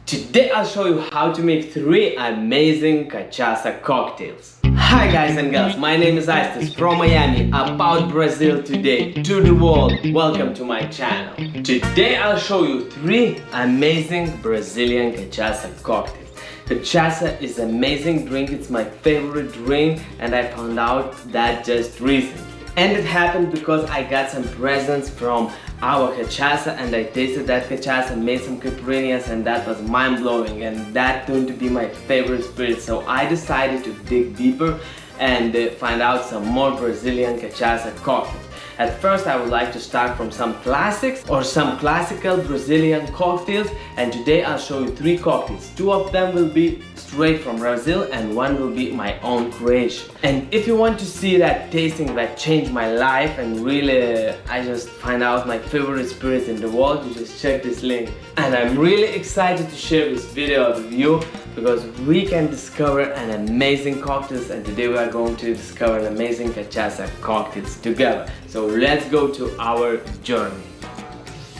Today I'll show you how to make 3 amazing cachaça cocktails. Hi guys and girls, my name is Istas from Miami, about Brazil today, to the world. Welcome to my channel. Today I'll show you 3 amazing Brazilian cachaça cocktails. Cachaça is an amazing drink, it's my favorite drink and I found out that just recently. And it happened because I got some presents from our cachaça and I tasted that cachaça, made some caipirinhas, and that was mind-blowing, and that turned to be my favorite spirit. So I decided to dig deeper and find out some more Brazilian cachaça cocktails. At first I would like to start from some classics or some classical Brazilian cocktails, and today I'll show you 3 cocktails. 2 of them will be straight from Brazil and 1 will be my own creation. And if you want to see that tasting that changed my life and really I just find out my favorite spirits in the world, you just check this link. And I'm really excited to share this video with you because we can discover an amazing cocktails, and today we are going to discover an amazing cachaça cocktails together. So let's go to our journey.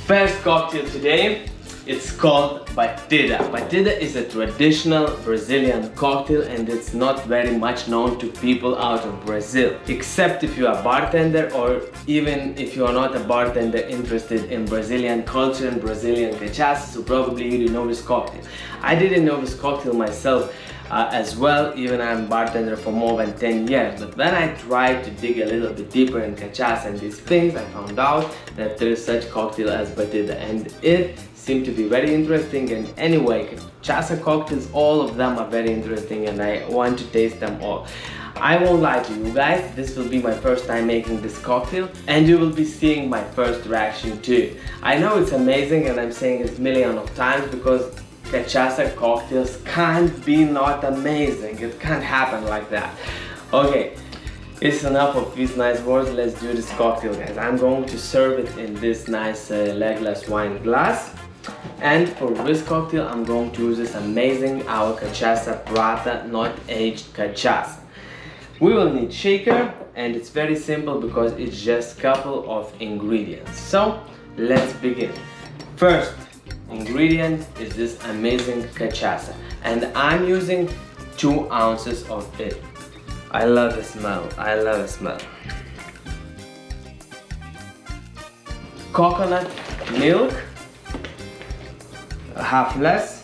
First cocktail today, it's called Batida. Batida is a traditional Brazilian cocktail and it's not very much known to people out of Brazil, except if you are a bartender or even if you are not a bartender interested in Brazilian culture and Brazilian cachaça, so probably you didn't know this cocktail. I didn't know this cocktail myself as well, even I'm a bartender for more than 10 years, but when I tried to dig a little bit deeper in cachaça and these things, I found out that there is such cocktail as Batida, and it seemed to be very interesting. And anyway, cachaça cocktails, all of them are very interesting and I want to taste them all. I won't lie to you guys, this will be my first time making this cocktail and you will be seeing my first reaction too. I know it's amazing and I'm saying it millions of times because cachaça cocktails can't be not amazing. It can't happen like that. Okay, it's enough of these nice words. Let's do this cocktail, guys. I'm going to serve it in this nice legless wine glass. And for this cocktail, I'm going to use this amazing our cachaça prata, not aged cachaça. We will need shaker, and it's very simple because it's just a couple of ingredients. So let's begin. First ingredient is this amazing cachaça, and I'm using 2 ounces of it. I love the smell, I love the smell. Coconut milk, half less,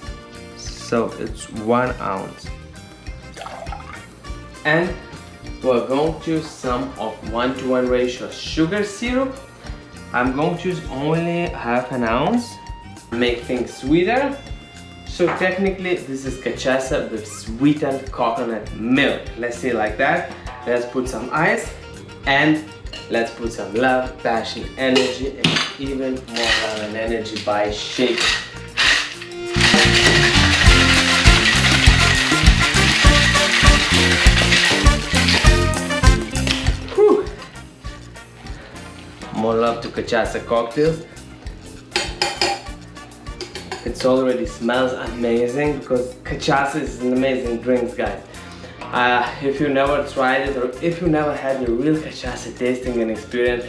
so it's 1 ounce. And we're going to use some of 1:1 ratio sugar syrup. I'm going to use only half an ounce. Make things sweeter. So technically this is cachaça with sweetened coconut milk. Let's see like that. Let's put some ice and let's put some love, passion, energy, and even more love and energy by shaking. Whew. More love to cachaça cocktails. It already smells amazing because cachaça is an amazing drink, guys. If you never tried it or if you never had a real cachaça tasting and experience,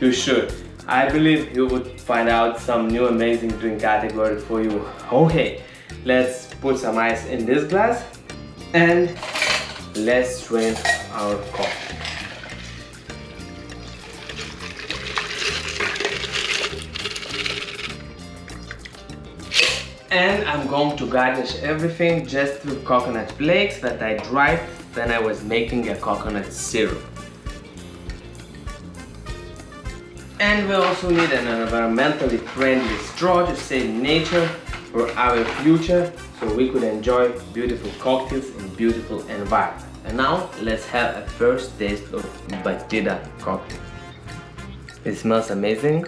you should. I believe you would find out some new amazing drink category for you. Okay, let's put some ice in this glass and let's drain our coffee. And I'm going to garnish everything just with coconut flakes that I dried when I was making a coconut syrup. And we also need an environmentally friendly straw to save nature for our future, so we could enjoy beautiful cocktails in beautiful environment. And now let's have a first taste of Batida cocktail. It smells amazing.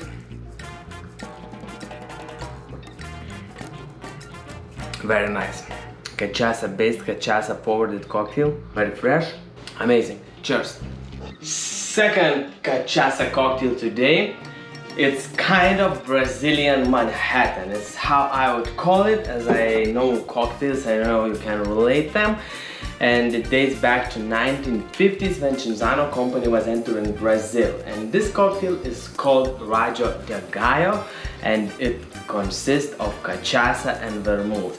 Very nice. Cachaça based, cachaça forwarded cocktail. Very fresh. Amazing. Cheers. Second cachaça cocktail today. It's kind of Brazilian Manhattan. It's how I would call it, as I know cocktails, I know you can relate them. and it dates back to 1950s when Cinzano company was entering Brazil. And this cocktail is called Rabo-de-galo, and it consists of cachaça and vermouth.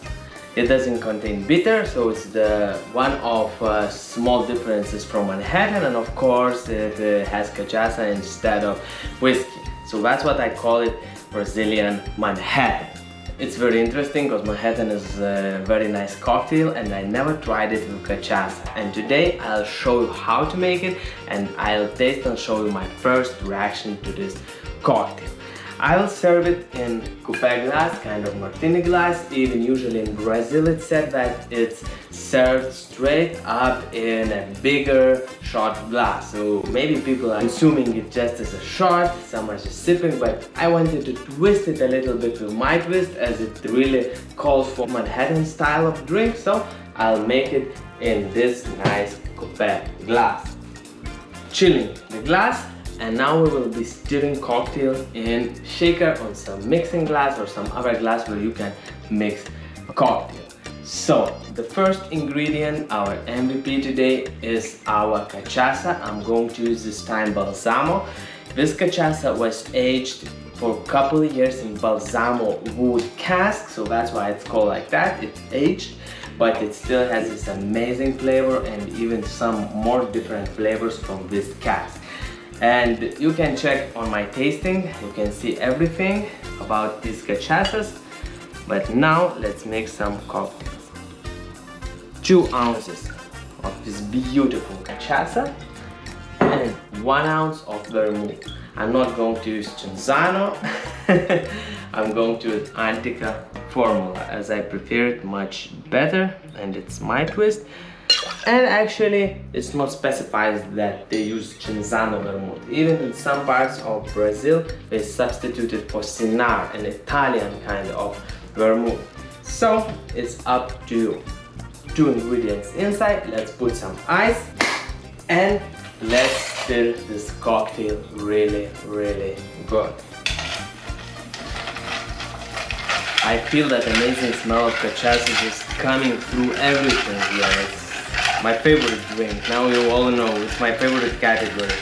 It doesn't contain bitter, so it's the one of small differences from Manhattan, and of course it has cachaça instead of whiskey. So that's what I call it, Brazilian Manhattan. It's very interesting because Manhattan is a very nice cocktail and I never tried it with cachaça. And today I'll show you how to make it, and I'll taste and show you my first reaction to this cocktail. I'll serve it in coupé glass, kind of martini glass. Even usually in Brazil it's said that it's served straight up in a bigger shot glass. So maybe people are consuming it just as a shot, some are just sipping, but I wanted to twist it a little bit with my twist, as it really calls for Manhattan style of drink. So I'll make it in this nice coupé glass. Chilling the glass. And now we will be stirring cocktail in shaker on some mixing glass or some other glass where you can mix a cocktail. So the first ingredient, our MVP today, is our cachaça. I'm going to use this time balsamo. This cachaça was aged for a couple of years in balsamo wood cask, so that's why it's called like that. It's aged, but it still has this amazing flavor and even some more different flavors from this cask. And you can check on my tasting, you can see everything about these cachaças. But now let's make some cocktails. 2 ounces of this beautiful cachaça and 1 ounce of vermouth. I'm not going to use Cinzano, I'm going to use Antica formula, as I prepare it much better and it's my twist. And actually it's not specified that they use Cinzano vermouth. Even in some parts of Brazil they substituted for Cynar, an Italian kind of vermouth. So it's up to you. 2 ingredients inside. Let's put some ice and let's stir this cocktail really good. I feel that amazing smell of cachaça just coming through everything here. It's my favorite drink. Now you all know it's my favorite category.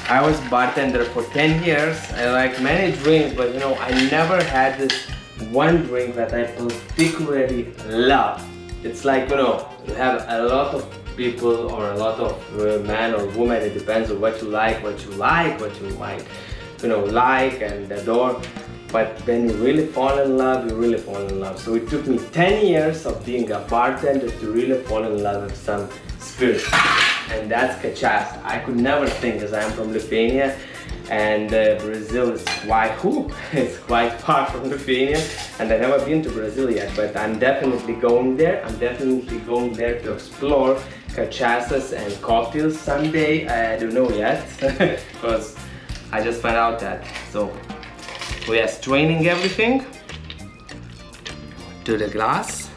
I was bartender for 10 years. I like many drinks, but you know, I never had this one drink that I particularly love. It's like, you know, you have a lot of people or a lot of men or women, it depends on what you like, what you might, you know, like and adore. But when you really fall in love, you really fall in love. So it took me 10 years of being a bartender to really fall in love with some spirit. And that's cachaça. I could never think, as I'm from Lithuania, and Brazil is it's quite far from Lithuania, and I've never been to Brazil yet, but I'm definitely going there. I'm definitely going there to explore cachaças and cocktails someday. I don't know yet, because I just found out that. So we are straining everything to the glass,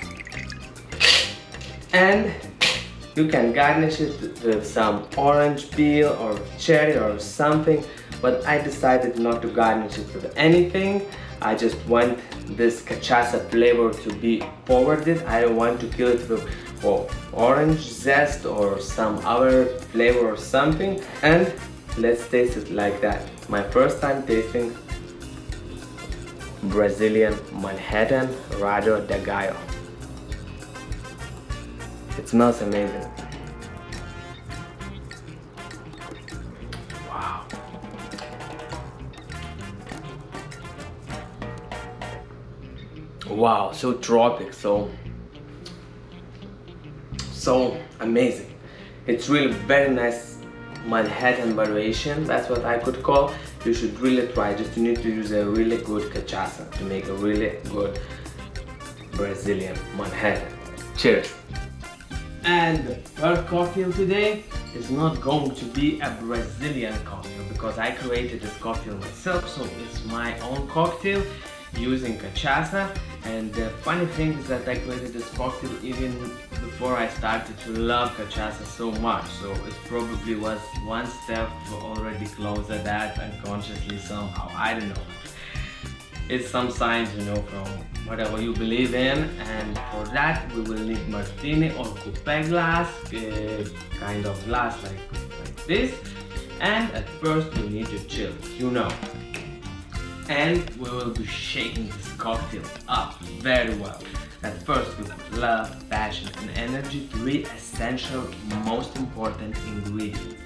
and you can garnish it with some orange peel or cherry or something, but I decided not to garnish it with anything. I just want this cachaça flavor to be forwarded. I don't want to kill it with orange zest or some other flavor or something. And let's taste it like that. My first time tasting Brazilian Manhattan Rabo-de-galo. It smells amazing. Wow. Wow, so tropic, so amazing. It's really very nice Manhattan variation, that's what I could call. You should really try. Just you need to use a really good cachaça to make a really good Brazilian Manhattan. Cheers! And the third cocktail today is not going to be a Brazilian cocktail because I created this cocktail myself, so it's my own cocktail using cachaça. And the funny thing is that I created this cocktail even before I started to love cachaça so much, so it probably was one step already closer that unconsciously somehow, I don't know. It's some signs, you know, from whatever you believe in, and for that we will need martini or coupe glass, kind of glass like this. And at first we need to chill, you know. And we will be shaking this cocktail up very well. At first we put love, passion and energy, 3 essential, most important ingredients.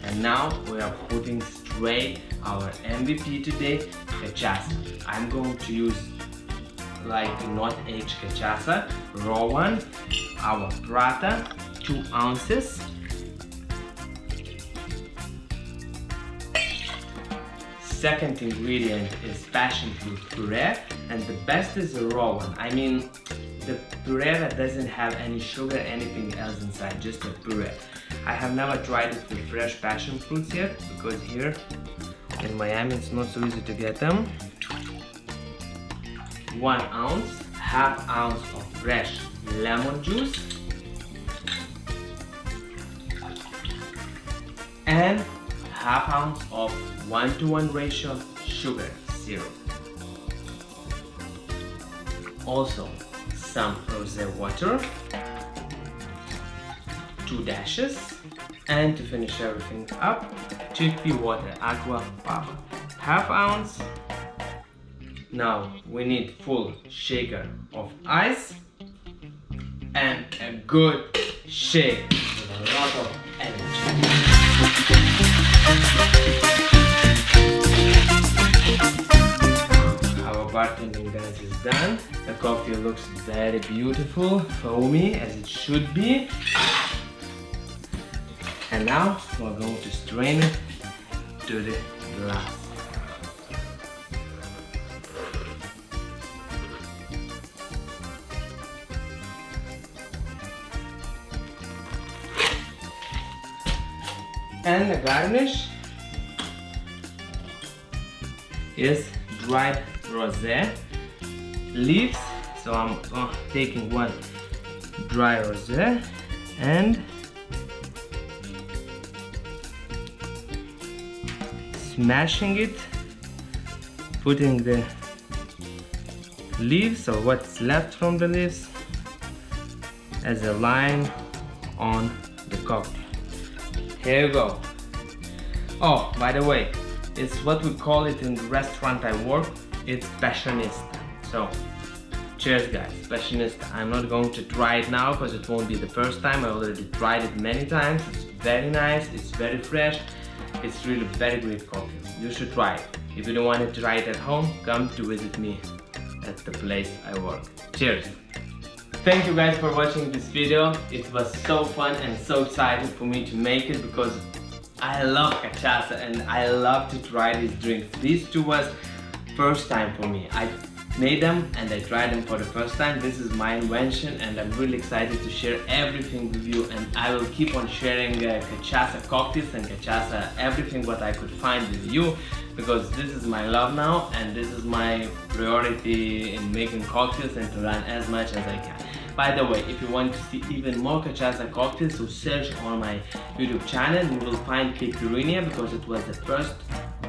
And now we are putting straight our MVP today, cachaça. I'm going to use like not aged cachaça, raw one, our prata, 2 ounces. Second ingredient is passion fruit puree, and the best is the raw one. I mean the puree that doesn't have any sugar, anything else inside, just a puree. I have never tried it with fresh passion fruits yet, because here in Miami it's not so easy to get them. 1 ounce, half ounce of fresh lemon juice, and half ounce of 1:1 ratio sugar syrup. Also some rosé water, 2 dashes, and to finish everything up, chickpea water, aqua papa, half ounce. Now we need full shaker of ice and a good shake with a lot of energy. Our bartending dance is done. The cocktail looks very beautiful, foamy as it should be. And now we're going to strain it to the glass. And the garnish is dried rosé leaves. So I'm taking 1 dry rosé and smashing it, putting the leaves or what's left from the leaves as a line on the cocktail. Here you go. Oh, by the way, it's what we call it in the restaurant I work, it's Passionista. So, cheers guys, Passionista. I'm not going to try it now because it won't be the first time. I already tried it many times. It's very nice, it's very fresh. It's really very great cocktail. You should try it. If you don't want to try it at home, come to visit me at the place I work. Cheers! Thank you guys for watching this video. It was so fun and so exciting for me to make it because I love cachaça and I love to try these drinks. These two was first time for me. I made them and I tried them for the first time. This is my invention and I'm really excited to share everything with you, and I will keep on sharing cachaça cocktails and cachaça everything what I could find with you, because this is my love now and this is my priority in making cocktails and to learn as much as I can. By the way, if you want to see even more cachaça cocktails, so search on my YouTube channel. You will find caipirinha because it was the first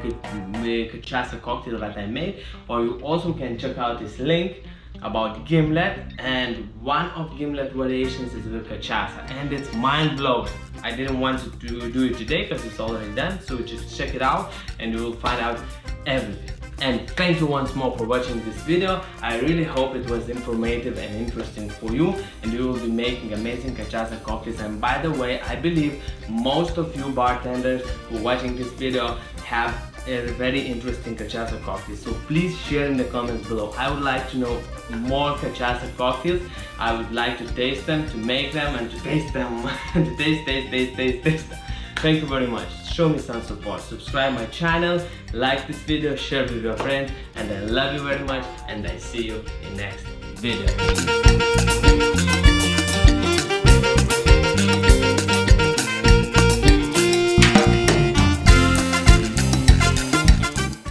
cachaça cocktail that I made. Or you also can check out this link about gimlet, and one of gimlet variations is with cachaça and it's mind-blowing. I didn't want to do it today because it's already done, so just check it out and you will find out everything. And thank you once more for watching this video. I really hope it was informative and interesting for you, and you will be making amazing cachaça cocktails. And by the way, I believe most of you bartenders who are watching this video have a very interesting cachaça cocktails. So please share in the comments below. I would like to know more cachaça cocktails. I would like to taste them, to make them, and to taste them, to taste them. Thank you very much. Show me some support. Subscribe my channel, like this video, share with your friends, and I love you very much, and I see you in next video.